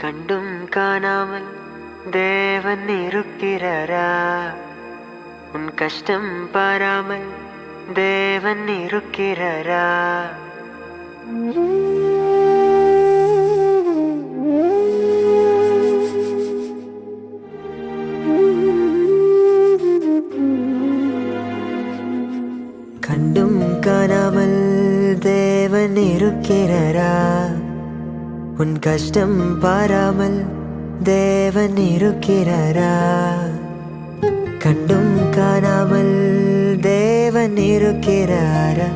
கண்டும் காணாமல் தேவன் இருக்கிறாரா? உன் கஷ்டம் பாராமல் தேவன் இருக்கிறாரா? கண்டும் காணாமல் தேவன் இருக்கிறாரா? உன் கஷ்டம் பாராமல் தேவன் இருக்கிறாரா? கண்டும் காணாமல் தேவன் இருக்கிறாரா?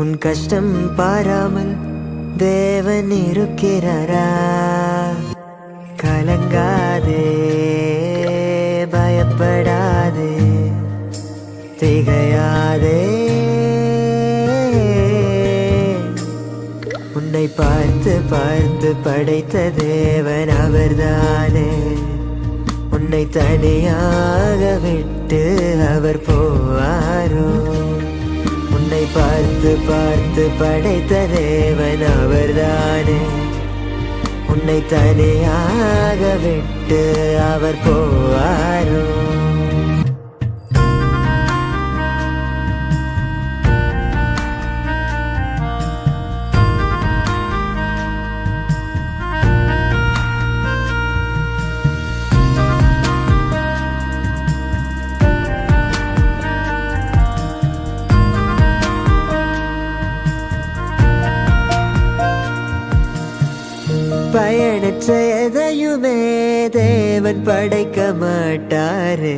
உன் கஷ்டம் பாராமல் தேவன் இருக்கிறாரா? கலங்காதே, பயப்படாதே, திகையாதே. உன்னை பார்த்து பார்த்து படைத்த தேவன் அவர்தானே. உன்னை தனியாக விட்டு அவர் போவாரோ? உன்னை பார்த்து பார்த்து படைத்த தேவன் அவர்தானே. உன்னை தனியாக விட்டு அவர் போவாரோ? பயனற்ற எதையுமே தேவன் படைக்க மாட்டாரு.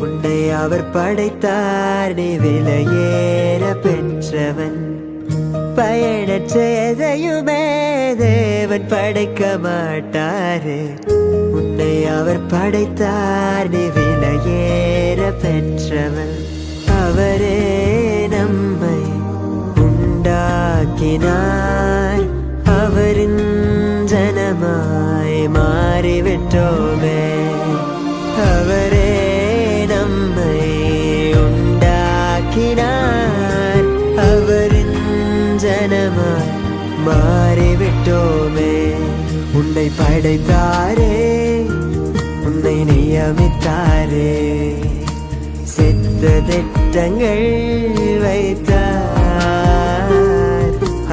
உன்னை அவர் படைத்தார், நீ விலையேற பெற்றவன். பயனற்ற எதையுமே தேவன் படைக்க மாட்டாரு. உன்னை அவர் படைத்தார், நீ விலையேற பெற்றவன். அவரே நம்மை உண்டாக்கினார், அவரின் ஜனமாய் மாறிவிட்டோமே. அவரே நம்மை உண்டாக்கினார், அவரின் ஜனமாய் மாறிவிட்டோமே. உன்னை படைத்தாரே, உன்னை நியமித்தாரே, சித்த திட்டங்கள் வைத்தார்.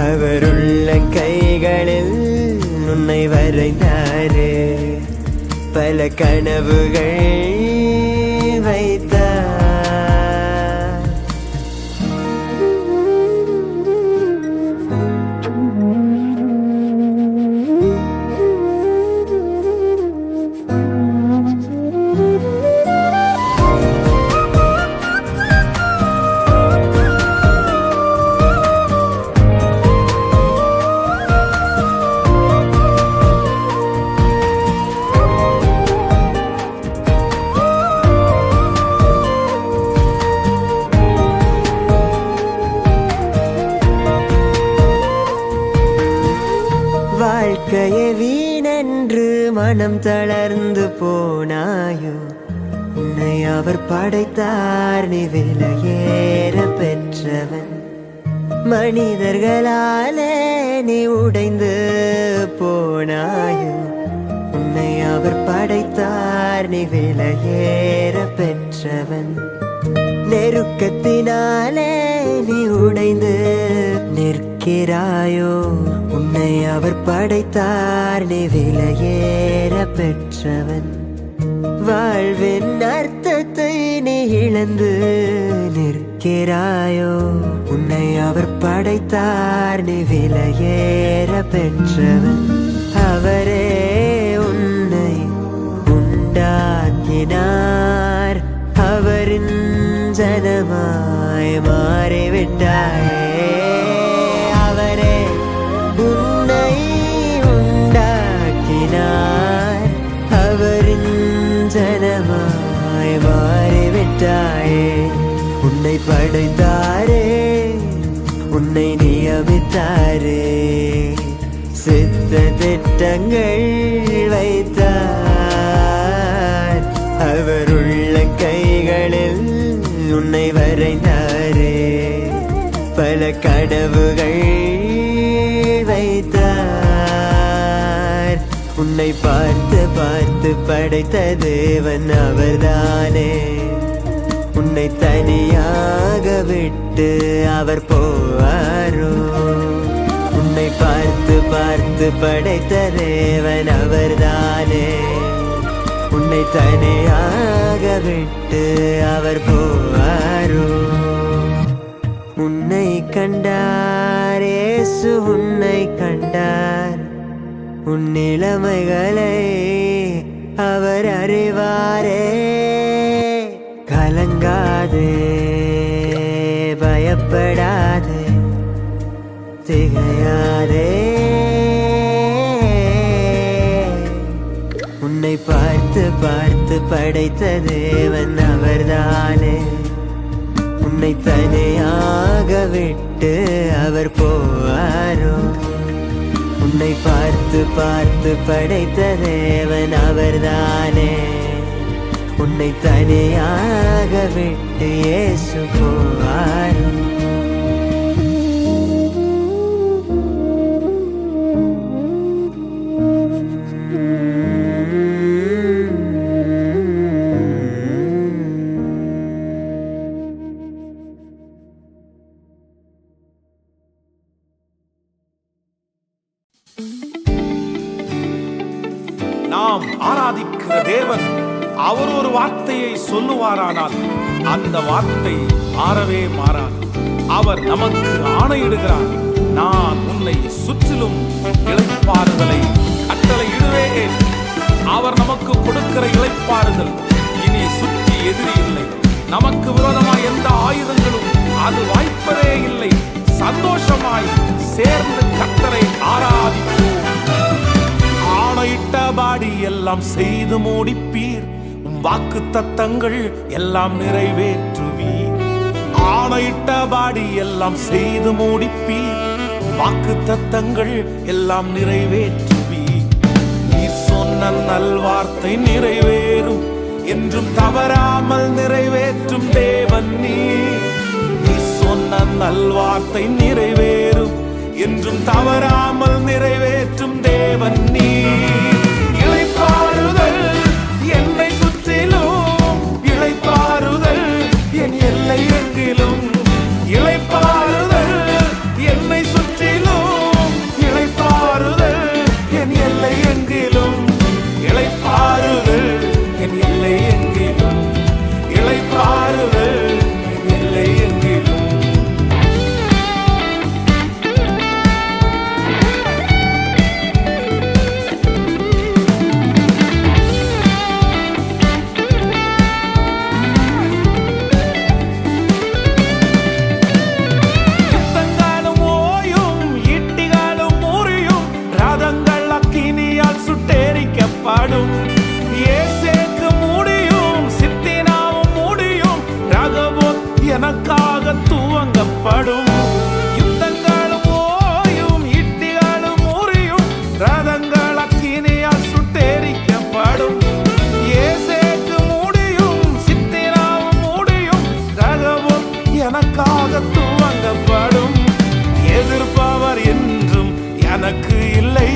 அவருள்ள கைகளில் உன்னை வரைந்தாரே, பல கனவுகள் வைத்தார். வாழ்க்கையே வீணென்று மனம் தளர்ந்து போனாயோ? உன்னை அவர் படைத்தார், நீ விலையேற பெற்றவன். மனிதர்களாலே நீ உடைந்து போனாயோ? உன்னை அவர் படைத்தார், நீ விலையேற பெற்றவன். நெருக்கத்தினாலே நீ உடைந்து நிற்கிறாயோ? உன்னை அவர் படைத்தார், நீ விலையேற பெற்றவன். வாழ்வின் அர்த்தத்தை நீ இழந்து நிற்கிறாயோ? உன்னை அவர் படைத்தார், நீ விலையேற பெற்றவன். அவரே உன்னை உண்டாக்கினார், அவரின் ஜனமாய் மாறிவிட்டாயே. அவரே உன்னை உண்டாக்கினார், அவரின் ஜனமாய் மாறிவிட்டாயே. உன்னை படைத்தாரே, உன்னை நியமித்தாரே, சித்த திட்டங்கள் வைத்தார். அவருள்ள கைகளில் உன்னை வரைந்தாரே, பல கனவுகள் வைத்தார். உன்னை பார்த்து பார்த்து படைத்த தேவன் அவர்தானே. உன்னை தனியாக விட்டு அவர் போவாரோ? உன்னை பார்த்து பார்த்து படைத்த தேவன் அவர்தானே. உன்னை தனியாக விட்டு அவர் போவாரோ? உன்னை கண்டார் இயேசு, உன்னை கண்டார். உன் நிலைமைகளை அவர் அறிவாரே. கலங்காதே, பயப்படாதே, திகையாதே. உன்னை பார்த்து பார்த்து படைத்த தேவன் அவர்தானே. உன்னை தனியாக விட்டு அவர் போவாரோ? உன்னை பார்த்து பார்த்து படைத்த தேவன் அவர்தானே. உன்னை தனியாக விட்டு இயேசு போவாரோ? நாம் ஆராதிக்கிற தேவன் அவர் ஒரு வார்த்தையை சொல்லுவாரானால் அந்த வார்த்தை மாறவே மாறாது. அவர் நமக்கு ஆணையிடுகிறார், நான் உன்னை சுற்றிலும் இளைப்பாறுதலை கட்டளையிடுவேன். அவர் நமக்கு கொடுக்கிற இளைப்பாறுதல் இனி சுற்றி எதிரி இல்லை. நமக்கு விரோதமாய் எந்த ஆயுதங்களும் அது வாய்ப்பதே இல்லை. சந்தோஷமாய் சேர்ந்து கர்த்தரை ஆராதிப்போம். ஆணையிட்டபடி எல்லாம் செய்து முடிப்பீர், வாக்கு தத்தங்கள் எல்லாம் நிறைவேற்றுவீர். ஆணையிட்டபடி எல்லாம் செய்து முடிப்பீர், வாக்கு தத்தங்கள் எல்லாம் நிறைவேற்றுவீர். நீ சொன்ன நல்வார்த்தை நிறைவேறும், என்றும் தவறாமல் நிறைவேற்றும் தேவன் நீ. நீ சொன்ன நல்வார்த்தை நிறைவேறும், என்றும் தவறாமல் நிறைவேற்றும் தேவன் நீ. இளைப்பாறுதல் என்னை சுற்றிலும், இளைப்பாறுதல் என் எல்லை எங்கிலும். இளைப்பாறுதல் என்னை சுற்றிலும், இளைப்பாறுதல் என் எல்லை எங்கிலும். இளைப்பாறுதல் என் எல்லை எங்கிலும். இளைப்பாறுதல் என் எல்லை எங்கிலும். ஏசேக்கு முடியும், சித்தினாவும் முடியும், ரகபோத் எனக்காக துவங்கப்படும். யுத்தங்களும் ஓயும், ஈட்டிகளும் முறியும், ரதங்கள் அக்கினியால் சுட்டெரிக்கப்படும். ஏசேக்கு முடியும், சித்தினாவும் முடியும், ரகபோத் எனக்காக துவங்கப்படும். எதிர்ப்பவர் என்றும் எனக்கு இல்லை,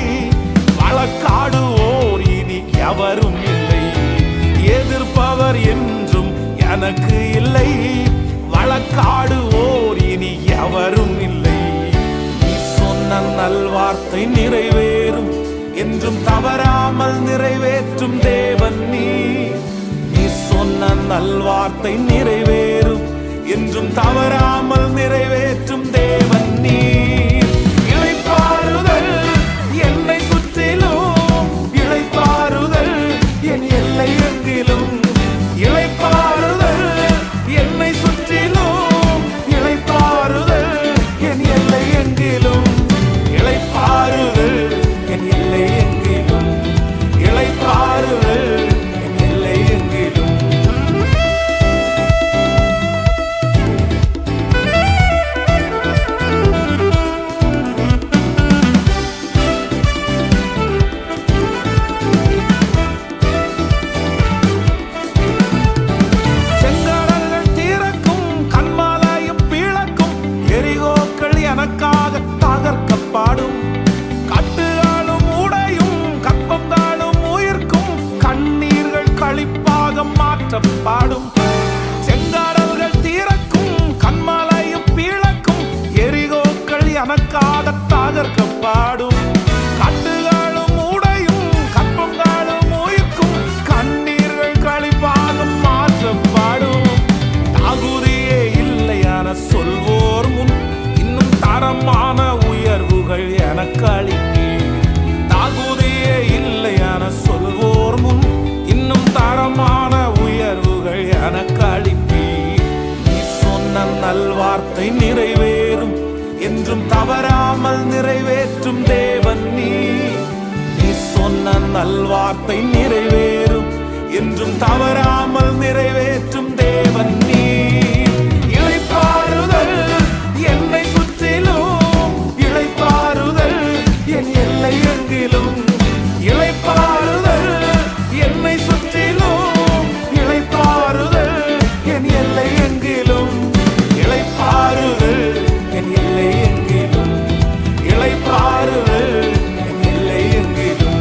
வழக்காடுவோர் இனி எவரும் இல்லை. எதிர்ப்பவர் என்றும் எனக்கு இல்லை, வழக்காடுவோர் இனி எவரும் இல்லை. நீ சொன்ன நல்வார்த்தை நிறைவேறும், என்றும் தவறாமல் நிறைவேற்றும் தேவன் நீ. நீ சொன்ன நல்வார்த்தை நிறைவேறும், என்றும் தவறாமல் நிறைவேற்றும் தேவன் நீ. இளைப்பாறுதல் என்னை சுற்றிலும், இளைப்பாறுதல் என் எல்லை எங்கிலும். இளைப்பாறுதல் என்னை சுற்றிலும், இளைப்பாறுதல் என் எல்லை எங்கிலும். இளைப்பாறுதல் என் எல்லை எங்கிலும். இளைப்பாறுதல் என் எல்லை எங்கிலும். மாற்றப்பாடும். செங்காடல்கள் தீரக்கும், கண்மலையும் பீழக்கும், எரிகோக்கள் எனக்காக தகர்க்கப்பாடும். கட்டுகளும் உடையும், கற்பங்களும் உயிர்க்கும், கண்ணீர்கள் களிப்பாக மாற்றப்பாடும். தகுதியே இல்லையான சொல்வோர் முன் இன்னும் தரமான உயர்வுகள் எனக்கு அளிப்பீர். தகுதியே இல்லையான சொல்வோர் முன் இன்னும் தரமான உயர்வுகள் எனக்கு அளிப்பீர். நீ சொன்ன நல்வார்த்தை நிறைவேறும், என்றும் தவறாமல் நிறைவேற்றும் தேவன் நீ. நீ சொன்ன நல்வார்த்தை நிறைவேறும், என்றும் தவறாமல் நிறைவேற்றும் தேவன் நீ. இளைப்பாறுதல் என்னை சுற்றிலும், இளைப்பாறுதல் என் எல்லை எங்கிலும். இளைப்பாறுதல் என்னை சுற்றிலும், இளைப்பாறுதல் என் எல்லை எங்கிலும். இளைப்பாறுதல் என் எல்லை எங்கிலும். இளைப்பாறுதல் என் எல்லை எங்கிலும்.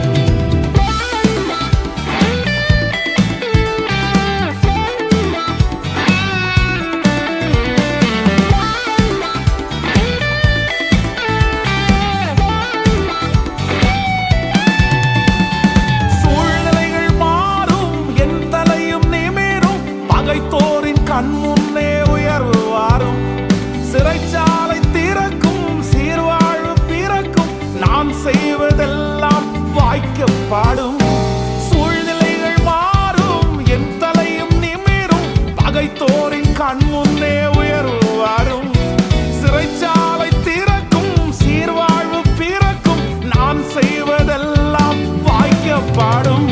சூழ்நிலைகள் மாறும், என் தலையும் நிமிரும், பகைத்தோரின் கண் முன்னே உயர்வு வாரும். சிறைச்சாலை திறக்கும், சீர்வாழ்வு பிறக்கும், நான் செய்வதெல்லாம் வாய்க்கப்பாடும். சூழ்நிலைகள் மாறும், என் தலையும் நிமிரும், பகைத்தோரின் கண் முன்னே உயர்வு வாரும். சிறைச்சாலை திறக்கும், சீர்வாழ்வு பிறக்கும், நான் செய்வதெல்லாம் வாய்க்கப்பாடும்.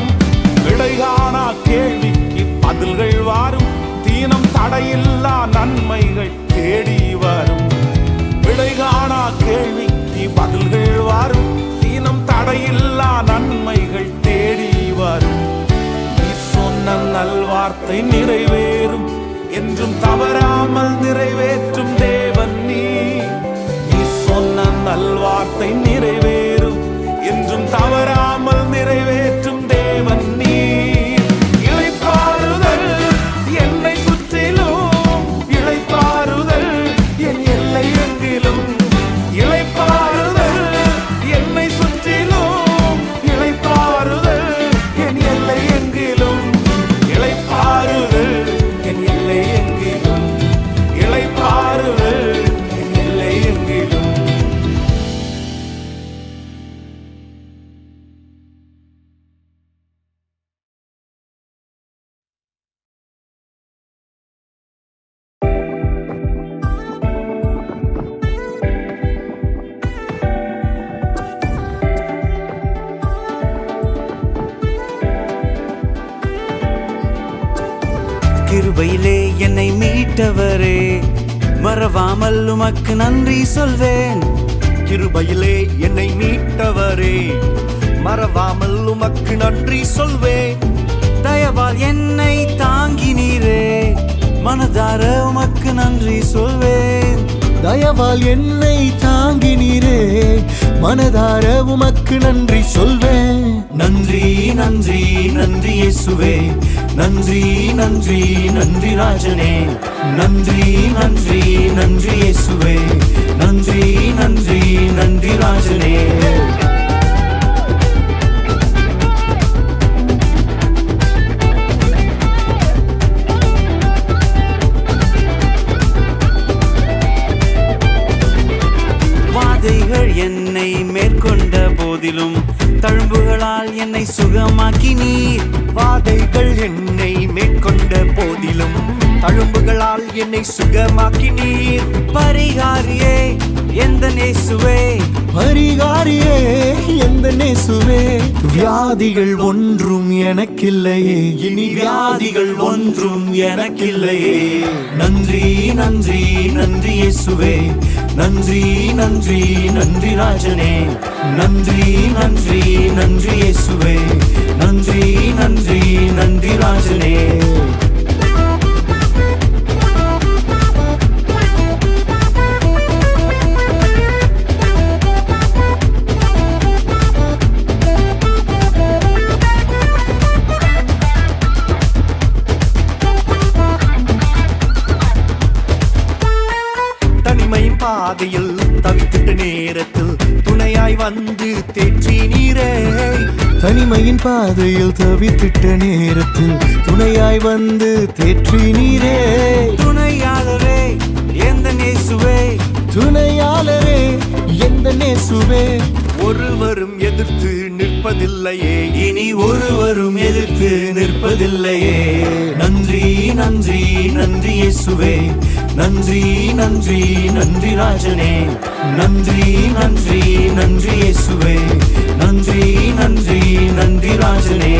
விடைகாணா கேள்விக்கு பதில்கள் வாரும், தீனம் தடையில்லா நன்மைகள் தேடி வரும். விடைகாணா கேள்விக்கு பதில்கள் வாரும், தீனம் தடையில்லா நன்மைகள் தேடி வரும். நீ சொன்ன நல்வார்த்தை நிறைவேறும், என்றும் தவறாமல் நிறைவேற்றும் தேவன் நீ. நீ சொன்ன நல்வார்த்தை நிறைவேறும், என்றும் தவறாமல் நிறைவேற்றும் தேவன் நீ. இளைப்பாறுதல் என்னை சுற்றிலும், இளைப்பாறுதல் என் எல்லை எங்கிலும். இளைப்பாறுதல் என்னை சுற்றிலும், இளைப்பாறுதல் என் எல்லை எங்கிலும். இளைப்பாறுதல் என் எல்லை எங்கிலும். இளைப்பாறுதல் என் எல்லை எங்கிலும். கிருபையிலே என்னை மீட்டவரே, மறவாமல் உமக்கு நன்றி சொல்வேன். கிருபையிலே என்னை மீட்டவரே, மறவாமல் உமக்கு நன்றி சொல்வேன். தயவால் என்னை தாங்கினீரே, மனதார உமக்கு நன்றி சொல்வேன். தயவால் என்னை தாங்கினீரே, மனதார உமக்கு நன்றி சொல்வேன். நன்றி நன்றி நன்றி இயேசுவே, நன்றி நன்றி நன்றி ராஜனே. நன்றி நன்றி நன்றி இயேசுவே, நன்றி நன்றி நன்றி ராஜனே. வாதைகள் என்னை மேற்கொண்ட போதிலும், தழும்புகளால் என்னை சுகமாக்கினீர். வாதைகள் என்னை மேற்கொண்ட போதிலும், தழும்புகளால் என்னை சுகமாக்கினீர். பரிகாரியே எந்த நேசுவே, பரிகாரியே எந்த நேசுவே. வியாதிகள் ஒன்றும் எனக்கில்லையே, இனி வியாதிகள் ஒன்றும் எனக்கில்லையே. நன்றி நன்றி நன்றி இயேசுவே, நன்றி நன்றி நன்றி ராஜனே. நன்றி நன்றி நன்றி இயேசுவே, நன்றி நன்றி நன்றி ராஜனே. துணையாய் வந்து தேற்றினீரே. தனிமையின் பாதையில் தவித்திட்ட நேரத்தில் துணையாய் வந்து தேற்றினீரே. துணையாளரே எந்த நேசுவே, துணையாளரே எந்த நேசுவே. ஒருவரும் எதிர்த்து நிற்பதில்லையே, இனி ஒருவரும் எதிர்த்து நிற்பதில்லையே. நன்றி நன்றி நன்றி இயேசுவே, நன்றி நன்றி நன்றி ராஜனே. நன்றி நன்றி நன்றி இயேசுவே, நன்றி நன்றி நன்றி ராஜனே.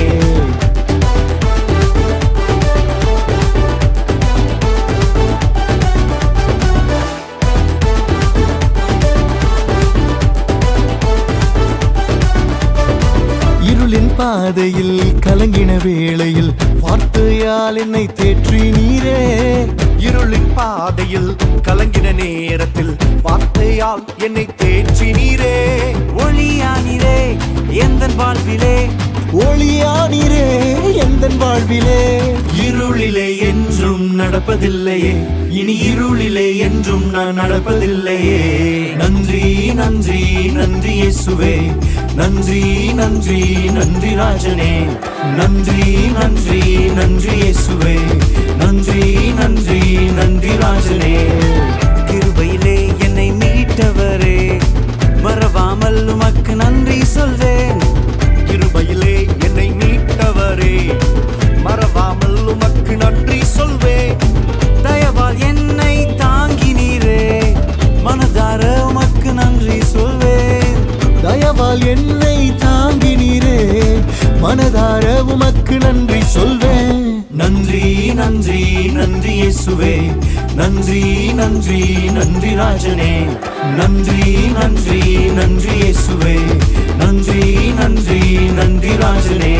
இருளின் பாதையில் கலங்கின வேளையில் வார்த்தையால் என்னை தேற்றினீரே. இருளின் பாதையில் கலங்கின நேரத்தில் வார்த்தையால் என்னை தேற்றினீரே. ஒளியானிரே எந்தன் வாழ்விலே, ஒளியானீரே எந்தன் வாழ்விலே. இருளிலே என்றும் நடப்பதில்லையே, இனி இருளிலே என்றும் நான் நடப்பதில்லையே. நன்றி நன்றி நன்றி இயேசுவே, நன்றி நன்றி நன்றி ராஜனே. நன்றி நன்றி நன்றி இயேசுவே, நன்றி நன்றி நன்றி ராஜனே. கிருபையிலே என்னை மீட்டவரே, மறவாமல் உமக்கு நன்றி சொல்வேன். கிருபையிலே என்னை மீட்டவரே, மறவாமல் உமக்கு நன்றி சொல்வேன். தயவால் என்னை தாங்கினீரே, மனதார உமக்கு நன்றி சொல்வேன். தயவால் என்னை தாங்கினீரே, மனதார உமக்கு நன்றி சொல்வேன். நன்றி நன்றி நன்றி இயேசுவே, நன்றி நன்றி நன்றி ராஜனே. நன்றி நன்றி நன்றி இயேசுவே, நன்றி நன்றி நன்றி ராஜனே.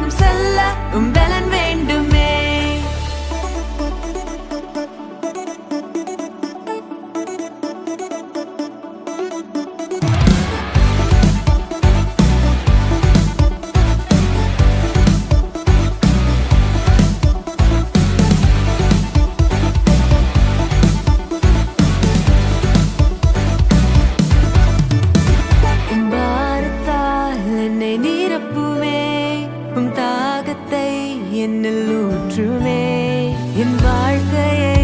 நாமும் செல்ல பலன் வேண்டுமே. என்னில் ஊற்றுமே என் வாழ்க்கையை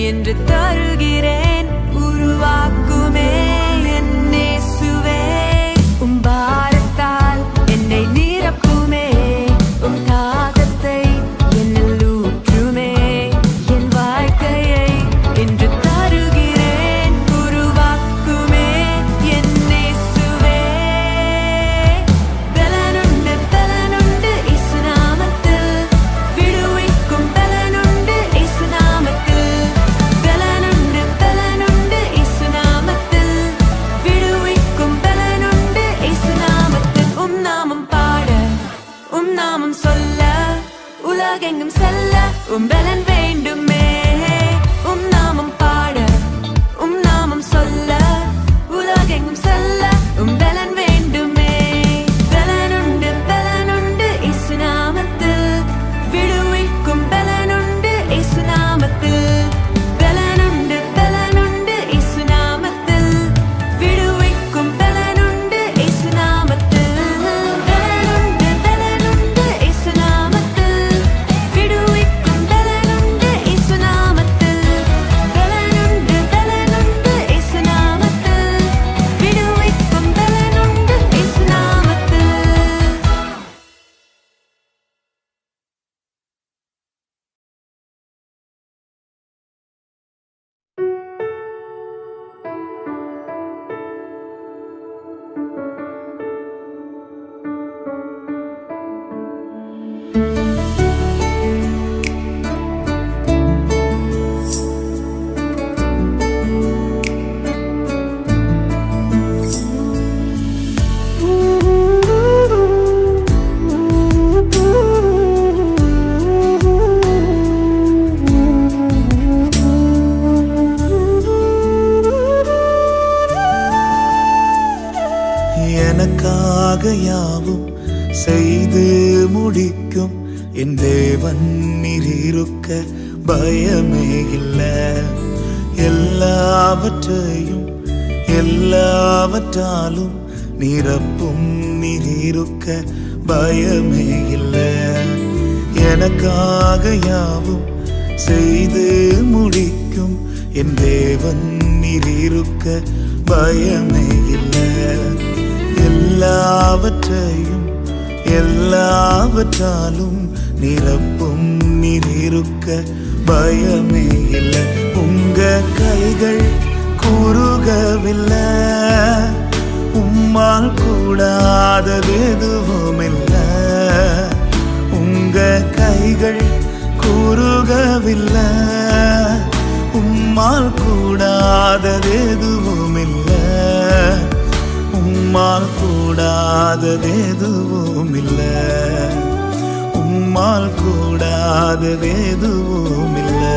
என்று தருகிறேன் உருவாக்குமே என் இயேசுவே. உம் பாரத்தால் என்னை நிரப்புமே உம் தாகத்தை என்னில் ஊற்றுமே என் வாழ்க்கையை என்று தருகிறேன் உருவாக்குமே என் இயேசுவே. பலனுண்டு பலனுண்டு இயேசு நாமத்தில் விடுவிக்கும் பலனுண்டு இயேசு நாமத்தில். பலனுண்டு பலனுண்டு இயேசு நாமத்தில் விடுவிக்கும் பலனுண்டு இயேசு நாமத்தில். உம் நாமம் பாட உம் நாமம் சொல்ல உலகெங்கும் செல்ல பலன் வேண்டுமே. உம் நாமம் பாட உம் நாமம் சொல்ல உலகெங்கும் செல்ல பலன் வேண்டுமே. பலனுண்டு பலனுண்டு இயேசு நாமத்தில் விடுவிக்கும் பலனுண்டு இயேசு நாமத்தில். பலனுண்டு பலனுண்டு இயேசு நாமத்தில் விடுவிக்கும் பலனுண்டு இயேசு நாமத்தில். பலனுண்டு பலனுண்டு இயேசு நாமத்தில் விடுவிக்கும் பலனுண்டு இயேசு நாமத்தில். பலனுண்டு பலனுண்டு இயேசு நாமத்தில் விடுவிக்கும் பலனுண்டு இயேசு நாமத்தில். எனக்காக யாவும் செய்து முடிக்கும் என் தேவன் நீர் இருக்க பயமே இல்லை. எல்லாவற்றையும் எல்லாவற்றாலும் நிரப்பும் நீர் இருக்க பயமே இல்லை. எனக்காக யாவும் செய்து முடிக்கும் என் தேவன் நீர் இருக்க பயமே இல்லை. எல்லாவற்றையும் எல்லாவற்றாலும் நிரப்பும் நீர் இருக்க பயமே இல்லை. உங்க கைகள் குறுகவில்லை, உம்மால் கூடாதது எதுவும் இல்லை. உங்க கைகள் குறுகவில்லை, உம்மால் கூடாதது எதுவும் இல்லை. உம்மால் கூடாதது எதுவும் இல்லை. உம்மால் கூடாதது எதுவும் இல்லை.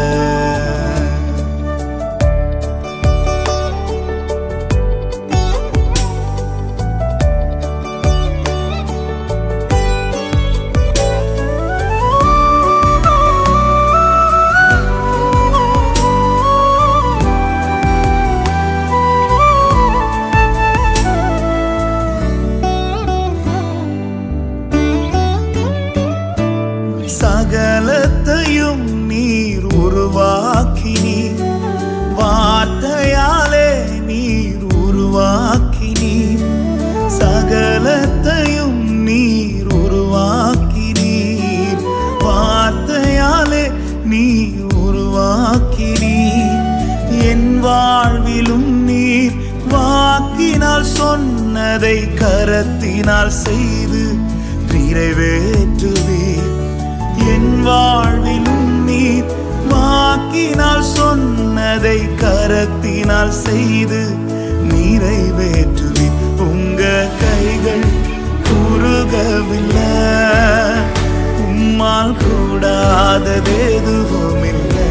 சகலத்தையும் நீர் உருவாக்கினீர், வார்த்தையாலே நீர் உருவாக்கினீர். சகலத்தையும் நீர் உருவாக்கினீர், வார்த்தையாலே நீர் உருவாக்கினீர். என் வாழ்விலும் நீர் வாக்கினால் சொன்னதை கரத்தினால் செய்து நிறைவேற்றுவீர். என் வாழ்விலும் நீர் வாக்கினால் சொன்னதை கரத்தினால் செய்து நிறைவேற்றுவீர். உங்க கைகள் குறுகவில்லை, கூடாததெதுவும் இல்லை.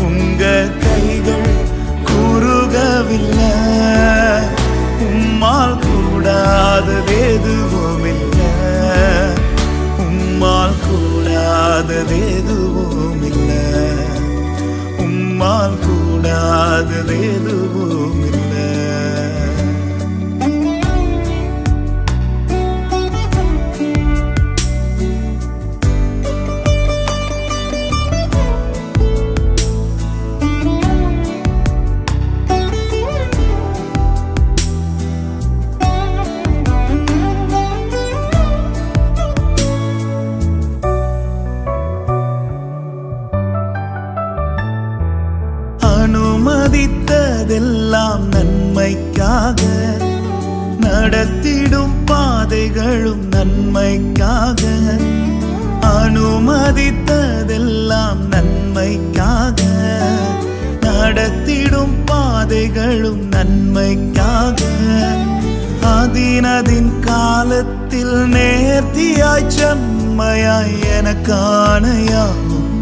உங்க கைகள் குறுகவில்லை. உம்மால் கூடாததெதுவும் இல்லை. உம்மால் கூடாததெதுவும் இல்லை. உம்மால் கூடாததெதுவும் இல்லை. அனுமதித்ததெல்லாம் நன்மைக்காக, நடத்திடும் பாதைகளும் நன்மைக்காக. அனுமதித்ததெல்லாம் நன்மைக்காக, நடத்திடும் பாதைகளும் நன்மைக்காக. அதினதின் காலத்தில் நேர்த்தியாய் செம்மையாய் எனக்கான யாவும்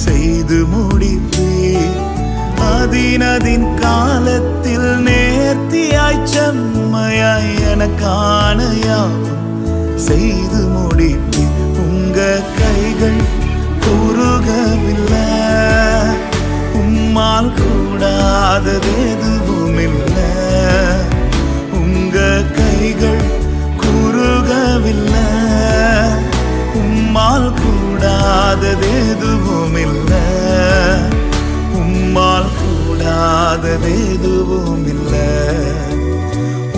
செய்து முடிப்பீர். அதினதின் காலத்தில் நேர்த்தியாய் செம்மையாய் எனக்கான யாவும் செய்து முடிப்பீர். உங்க கைகள் குறுகவில்லை. உம்மால் கூடாததெதுவும் இல்லை. உங்க கைகள் குறுகவில்லை. உம்மால் கூடாததெதுவும் இல்லை. உம்மால் கூடாததெதுவும் இல்லை.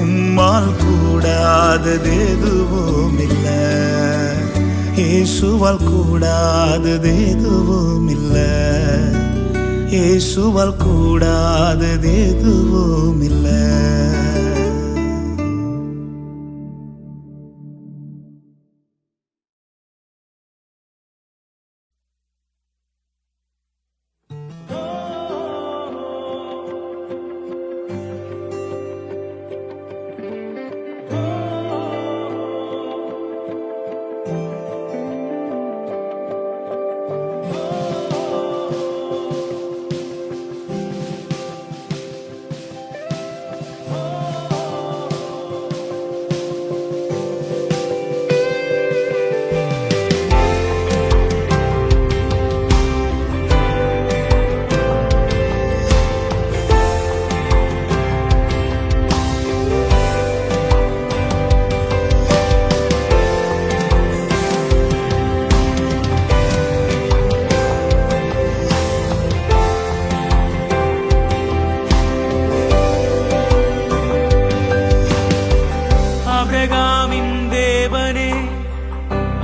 உம்மால் கூடாததெதுவும் இல்லை. இயேசுவால் கூடாததெதுவும் இல்லை. இயேசுவால் கூடாததெதுவும் இல்லை.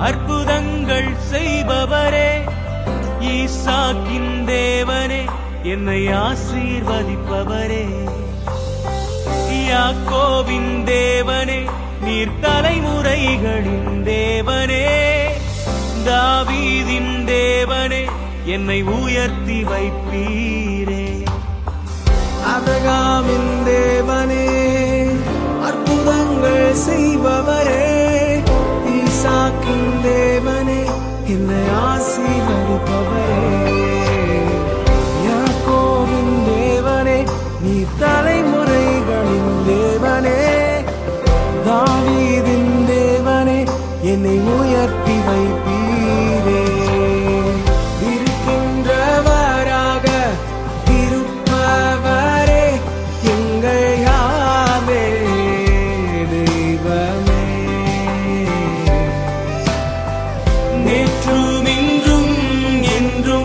அற்புதங்கள் செய்பவரே, ஈசாக்கின் தேவனே, என்னை ஆசீர்வதிப்பவரே. யாக்கோபின் தேவனே, நீர் தலைமுறைகளின் தேவனே. தாவீதின் தேவனே, என்னை உயர்த்தி வைப்பீரே. ஆபிரகாமின் தேவனே, அற்புதங்கள் செய்பவரே, ஈசாக்கின் தேவனே, என்னை ஆசீர்வதிப்பவரே. யாக்கோபின் தேவனே, நீ தலைமுறைகளின் தேவனே. தாவீதின் தேவனே, என்னை உயர்த்தி வைப்பீரே. இருக்கின்றவராக இருப்பவரே, எங்கள் யாவே தெய்வமே. நேற்றும் இன்றும் என்றும்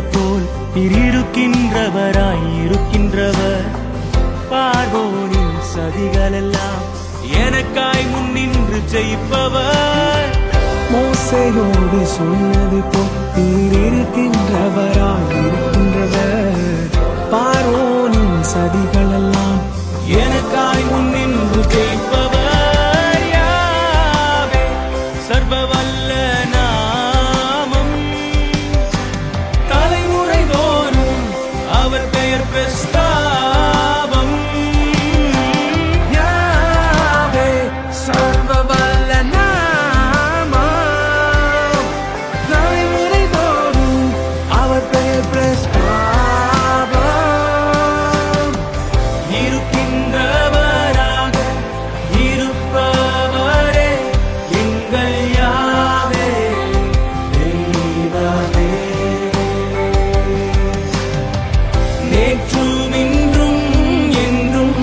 சொன்னது போல் நீர் இருக்கின்றவராய் இருக்கின்றவர். பார்வோனின் சதிகளெல்லாம் எனக்காய் முன்னின்று ஜெயிப்பவர். மோசையோடு சொன்னது போல் நீர் இருக்கின்றவராய் இருக்கின்றவர். பார்வோனின் சதிகளெல்லாம் எனக்காய் முன்னின்று ஜெயிப்பவர். யாவே சர்வவல்ல நாமம், தலைமுறை தோறும் அவர் பெயர் பிரஸ்தாபம். யாவே சர்வவல்ல நாமம், தலைமுறை தோறும் அவர் பெயர் பிரஸ்தாபம். இருக்கின்றவராக இருப்பவரே எங்கள் யாவே தெய்வமே. நேற்றும் இன்றும் என்றும்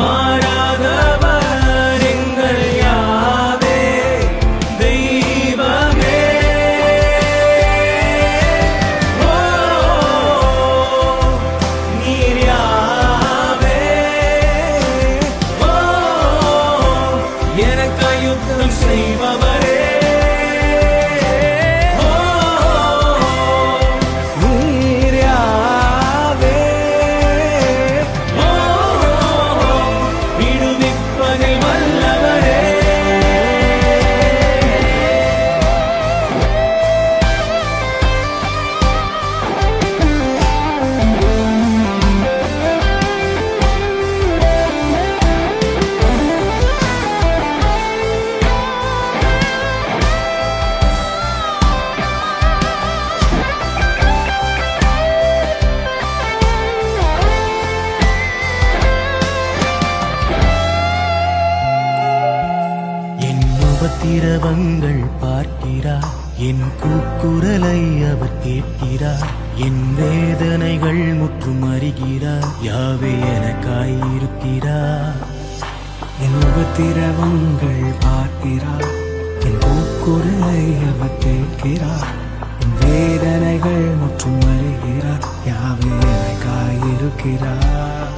மாறாதவர் எங்கள் யாவே தெய்வமே. ஓ, நீர் யாவே. ஓ, எனக்காய் யுத்தம் செய்பவரே. ஓ, நீர் யாவே. ஓ, விடுவிப்பதில் வல்லவரே. என் உபத்திரவங்கள் பார்க்கிறார், என் கூக்குரலை அவர் கேட்கிறார். என் வேதனைகள் முற்றும் அறிகிறார், யாவே எனக்காய் இருக்கிறார். என் உபத்திரவங்கள் பார்க்கிறார், என் கூக்குரலை அவர் கேட்கிறார். என் வேதனைகள் முற்றும் அறிகிறார், யாவே எனக்காய் இருக்கிறார்.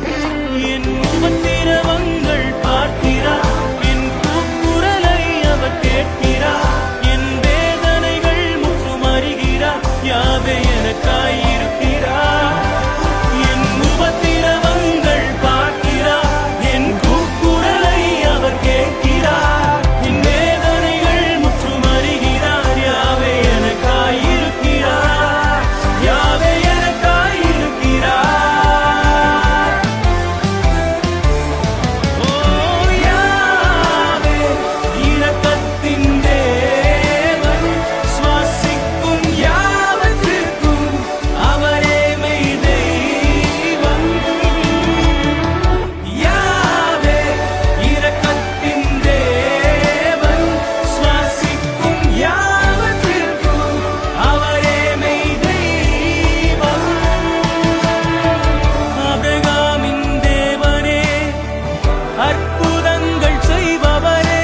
என் உபத்திரவங்கள் பார்க்கிறார், என் கூக்குரலை அவர் கேட்கிறார். என் வேதனைகள் முற்றும் அறிகிறார், யாவே எனக்காய் இருக்கிறார். என் உபத்திரவங்கள் பார்க்கிறார், என் கூக்குரலை அவர் கேட்கிறார். என் வேதனைகள் முற்றும் அறிகிறார், யாவே எனக்காய் இருக்கிறார். யாவே எனக்காய் இருக்கிறார். ஓ, யாவே இரக்கத்தின் தேவன், சுவாசிக்கும் யாவற்றிற்கும் அவரே மெய் தெய்வம். யாவே இரக்கத்தின் தேவன், சுவாசிக்கும் யாவற்றிற்கும் அவரே மெய் தெய்வம். ஆபிரகாமின் தேவனே, அற்புதங்கள் செய்பவரே,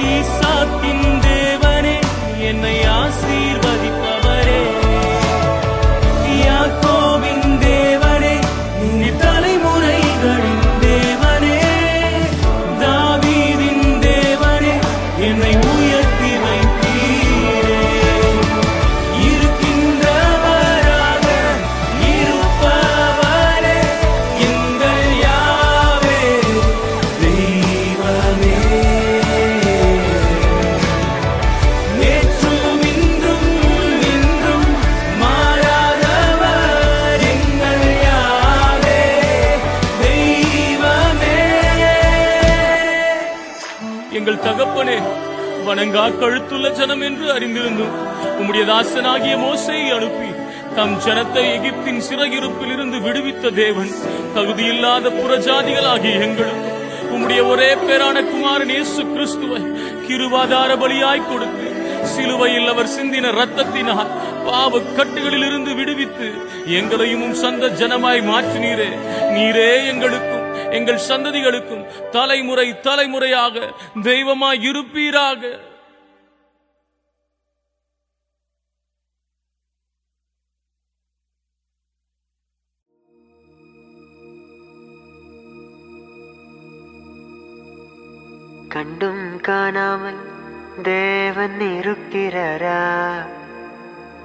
ஈசாக்கின் தேவனே, என்னை ஆசீர்வதிப்பவரே. யாக்கோபின் தேவனே, நீ தலைமுறைகளின் தேவனே. தாவீதின் தேவனே, என்னை உயர்த்தி வைத்தீரே. இருக்கின்றவராக இருப்பவரே எங்கள் யாவே தெய்வமே. நேற்றும் இன்றும் என்றும் மாறாதவர் எங்கள் யாவே தெய்வமே. எங்கள் தகப்பனே, வணங்கா கழுத்துள்ள ஜனம் என்று அறிந்திருந்தும் உம்முடைய தாசனாகிய மோசேயை அனுப்பி தம் ஜனத்தை எகிப்தின் சிறையிருப்பில் இருந்து விடுவித்த தேவன், தகுதியில்லாத புறஜாதிகளாகிய எங்களுக்கும் உம்முடைய ஒரே பேரான குமாரன் இயேசு கிறிஸ்துவை கிருபாதார பலியாய் கொடுத்து சிலுவையில் அவர் சிந்தின இரத்தத்தினால் பாவ கட்டுகளில் இருந்து விடுவித்து எங்களையும் உம் சொந்த ஜனமாய் மாற்றினீரே. நீரே எங்களுக்கும் எங்கள் சந்ததிகளுக்கும் தலைமுறை தலைமுறையாக தெய்வமாய் இருப்பீராக. கண்டும் காணாமல் தேவன் இருக்கிறாரா?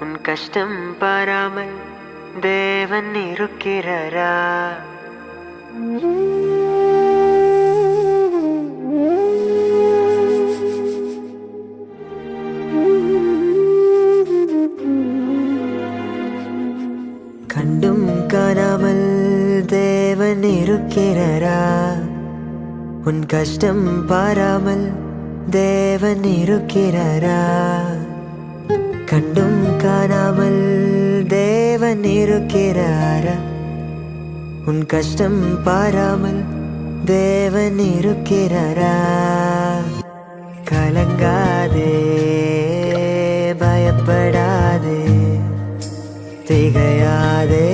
உன் கஷ்டம் பாராமல் தேவன் இருக்கிறாரா? கண்டும் காணாமல் தேவன் இருக்கிறாரா? உன் கஷ்டம் பாராமல் தேவன் இருக்கிறாரா? கண்டும் காணாமல் தேவன் இருக்கிறாரா? உன் கஷ்டம் பாராமல் தேவன் இருக்கிறாரா? கலங்காதே, பயப்படாதே, திகையாதே.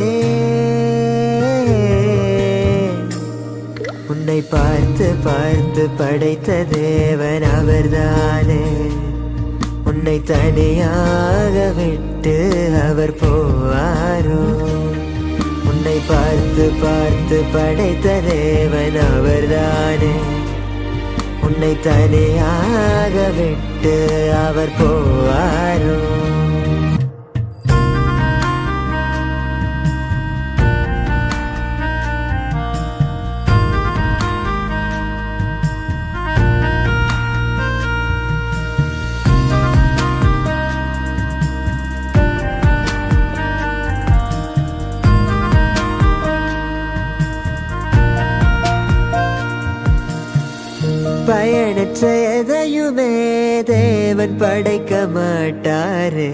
உன்னை பார்த்து பார்த்து படைத்த தேவன் அவர்தானே. உன்னை தனியாக விட்டு அவர் போவாரோ? உன்னை பார்த்து பார்த்து படைத்த தேவன் அவர்தானே. உன்னை தனியாக விட்டு அவர் போவாரோ? பயனற்ற எதையுமே தேவன் படைக்க மாட்டாரு.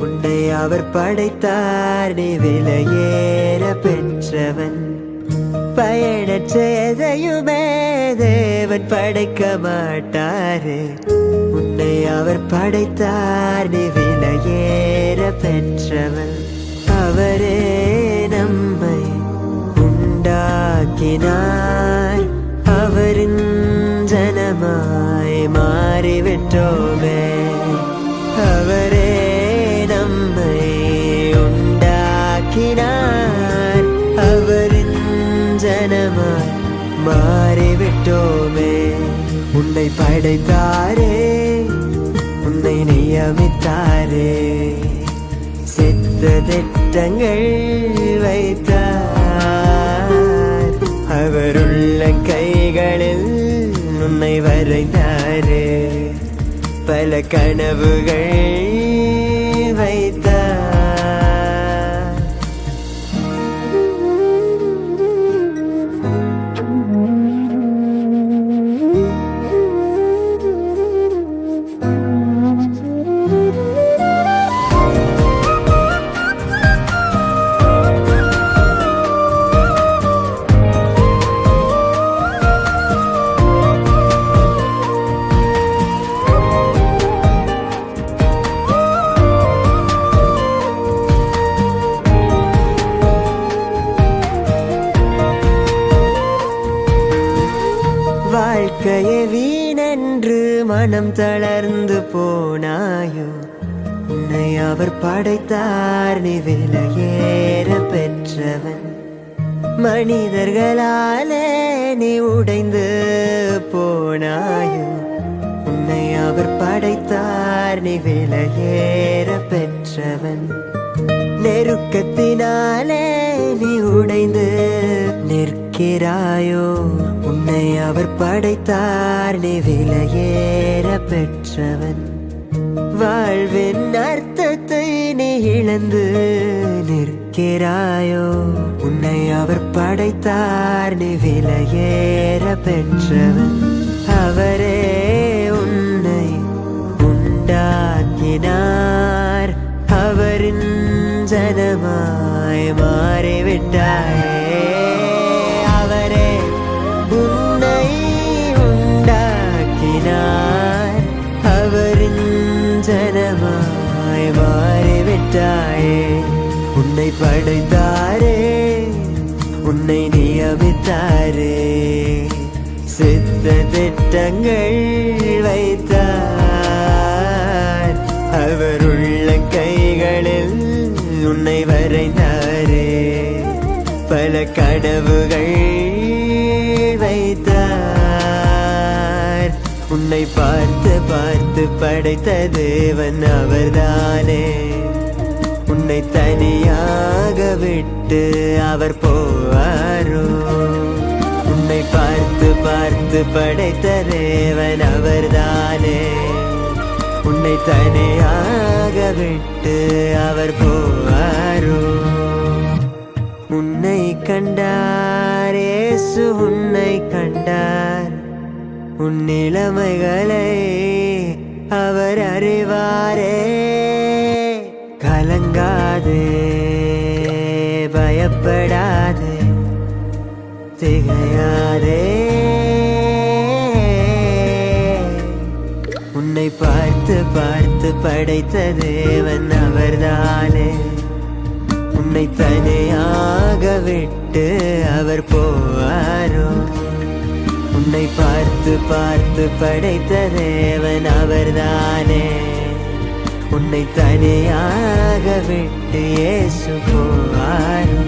உன்னை அவர் படைத்தார், நீ விலையேற பெற்றவன். பயனற்ற எதையுமே தேவன் படைக்க மாட்டாரு. உன்னை அவர் படைத்தார், நீ விலையேற பெற்றவன். அவரே நம்மை உண்டாக்கினார், அவரின் ஜனமாய் மாறிவிட்டோமே. அவரே நம்மை உண்டாக்கினார், அவரின் ஜனமாய் மாறிவிட்டோமே. உன்னை படைத்தாரே, உன்னை நியமித்தாரே, சித்த திட்டங்கள் வைத்தார். அவருள்ள கைகளில் உன்னை வரைந்தாரே, பல கனவுகள் வைத்தார். வாழ்க்கையே வீணென்று மனம் தளர்ந்து போனாயோ? உன்னை அவர் படைத்தார், நீ விலையேற பெற்றவன். மனிதர்களாலே நீ உடைந்து போனாயோ? உன்னை அவர் படைத்தார், நீ விலையேற பெற்றவன். நெருக்கத்தினாலே நீ உடைந்து நிற்கிறாயோ? உன்னை அவர் படைத்தார், நீ விலையேற பெற்றவன். வாழ்வின் அர்த்தத்தை நீ இழந்து நிற்கிறாயோ? உன்னை அவர் படைத்தார், நீ விலையேற பெற்றவன். அவரே உன்னை உண்டாக்கினார், அவரின் ஜனமாய் மாறிவிட்டாயே. அவரே உன்னை உண்டாக்கினார், அவரின் ஜனமாய் மாறிவிட்டாயே. உன்னை படைத்தாரே, உன்னை நியமித்தாரே, சித்த திட்டங்கள் வைத்தார். அவருள்ள கைகளில் உன்னை வரைந்தாரே, பல கனவுகள் வைத்தார். உன்னை பார்த்து பார்த்து படைத்த தேவன் அவர்தானே. உன்னை தனியாக விட்டு அவர் போவாரோ? உன்னை பார்த்து பார்த்து படைத்த தேவன் அவர்தானே. உன்னை தனியாக விட்டு அவர் போவாரோ? உன்னை கண்டார் இயேசு, உன்னை கண்டார். உன் நிலைமைகளை அவர் அறிவாரே. கலங்காதே, பயப்படாதே, திகையாதே. உன்னை பார்த்து பார்த்து படைத்த தேவன் அவர்தானே. உன்னை தனியாக விட்டு அவர் போவாரோ? உன்னை பார்த்து பார்த்து படைத்த தேவன் அவர்தானே. உன்னை தனியாக விட்டு இயேசு போவாரோ?